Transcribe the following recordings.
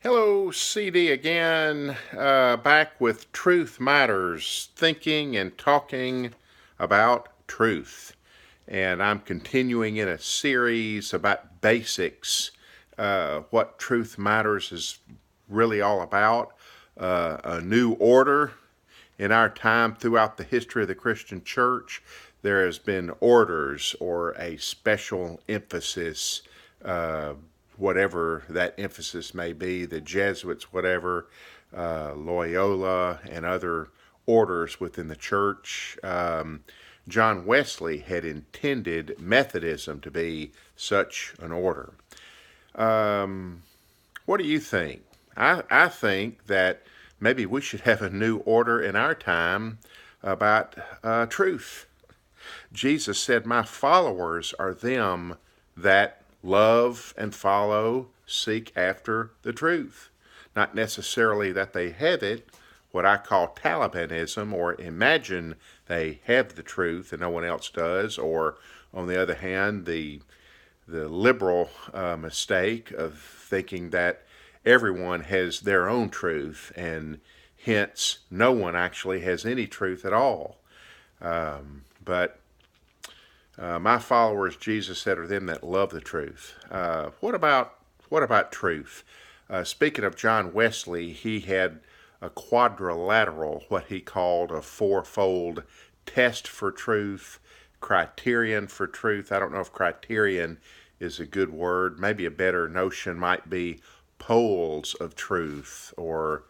Hello, CD again, back with Truth Matters, thinking and talking about truth. And I'm continuing in a series about basics, what Truth Matters is really all about, a new order. In our time throughout the history of the Christian church, there has been orders or a special emphasis, whatever that emphasis may be, the Jesuits, whatever, Loyola, and other orders within the church. John Wesley had intended Methodism to be such an order. What do you think? I think that maybe we should have a new order in our time about truth. Jesus said, "My followers are them that love and follow, seek after the truth." Not necessarily that they have it, what I call Talibanism, or imagine they have the truth and no one else does, or on the other hand, the liberal mistake of thinking that everyone has their own truth and hence no one actually has any truth at all. But my followers, Jesus said, are them that love the truth. What about truth? Speaking of John Wesley, he had a quadrilateral, what he called a fourfold test for truth, criterion for truth. I don't know if criterion is a good word. Maybe a better notion might be poles of truth, or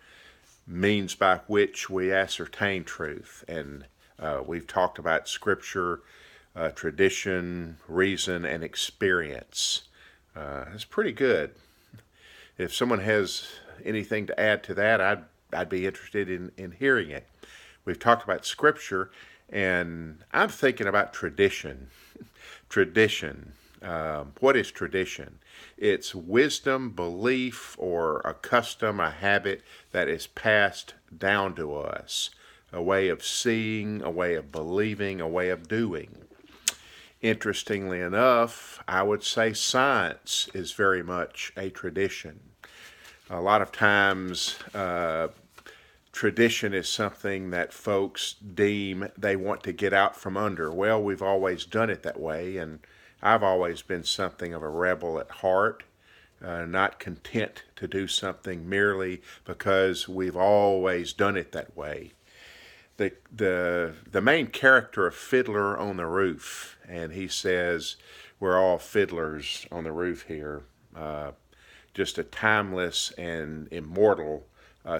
means by which we ascertain truth. And we've talked about scripture, tradition, reason, and experience. It's pretty good. If someone has anything to add to that, I'd be interested in hearing it. We've talked about scripture, and I'm thinking about tradition. Tradition. What is tradition? It's wisdom, belief, or a custom, a habit that is passed down to us. A way of seeing, a way of believing, a way of doing. Interestingly enough, I would say science is very much a tradition. A lot of times, tradition is something that folks deem they want to get out from under. Well, we've always done it that way, and I've always been something of a rebel at heart, not content to do something merely because we've always done it that way. The main character of Fiddler on the Roof, and he says we're all fiddlers on the roof here. Just a timeless and immortal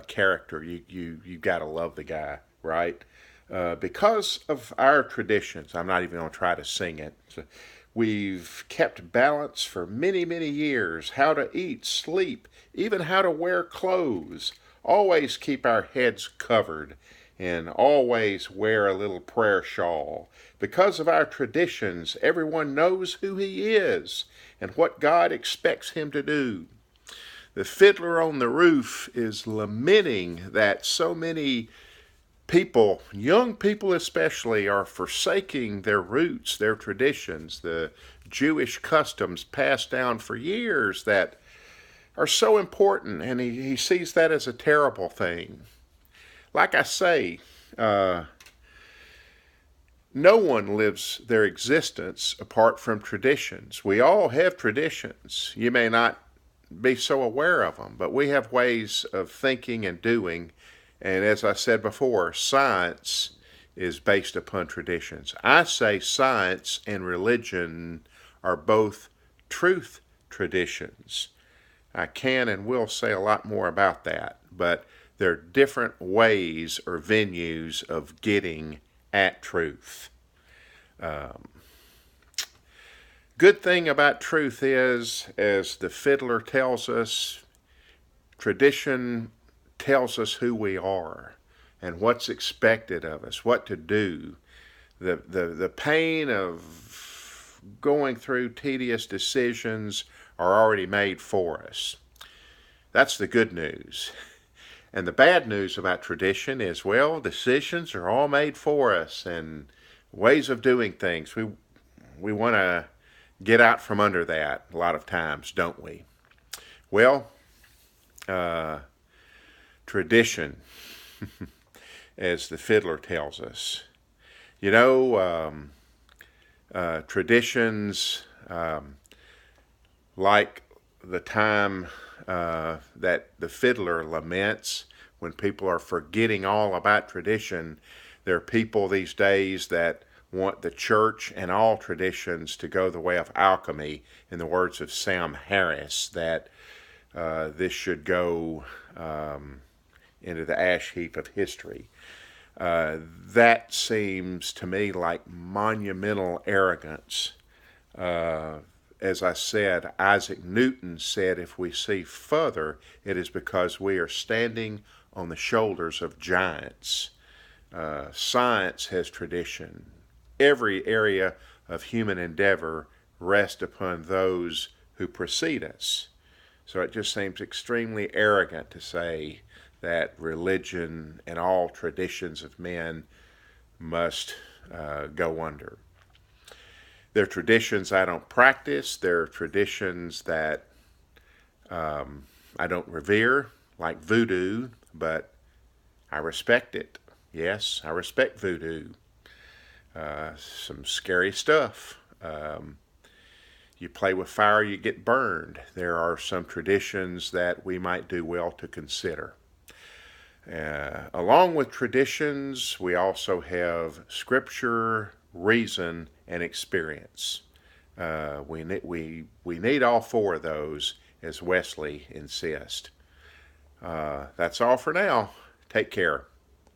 character. You got to love the guy, right? Because of our traditions, I'm not even going to try to sing it. So we've kept balance for many, many years. How to eat, sleep, even how to wear clothes. Always keep our heads covered and always wear a little prayer shawl. Because of our traditions, everyone knows who he is and what God expects him to do. The Fiddler on the Roof is lamenting that so many people, young people especially, are forsaking their roots, their traditions, the Jewish customs passed down for years that are so important, and he sees that as a terrible thing. Like I say, no one lives their existence apart from traditions. We all have traditions. You may not be so aware of them, but we have ways of thinking and doing. And as I said before, science is based upon traditions. I say science and religion are both truth traditions. I can and will say a lot more about that, but they're different ways or venues of getting at truth. Good thing about truth is, as the Fiddler tells us, tradition tells us who we are and what's expected of us, what to do. The pain of going through tedious decisions are already made for us. That's the good news. And the bad news about tradition is, well, decisions are all made for us and ways of doing things. We want to get out from under that a lot of times, don't we? Well, Uh, Tradition, as the fiddler tells us. You know, traditions like the time that the fiddler laments when people are forgetting all about tradition. There are people these days that want the church and all traditions to go the way of alchemy, in the words of Sam Harris, that this should go into the ash heap of history. That seems to me like monumental arrogance. As I said, Isaac Newton said, if we see further, it is because we are standing on the shoulders of giants. Science has tradition. Every area of human endeavor rests upon those who precede us. So it just seems extremely arrogant to say that religion and all traditions of men must go under. There are traditions I don't practice. There are traditions that I don't revere, like voodoo, but I respect it. Yes, I respect voodoo. Some scary stuff. You play with fire, you get burned. There are some traditions that we might do well to consider. Along with traditions, we also have scripture, reason, and experience. We need all four of those, as Wesley insists. That's all for now. Take care.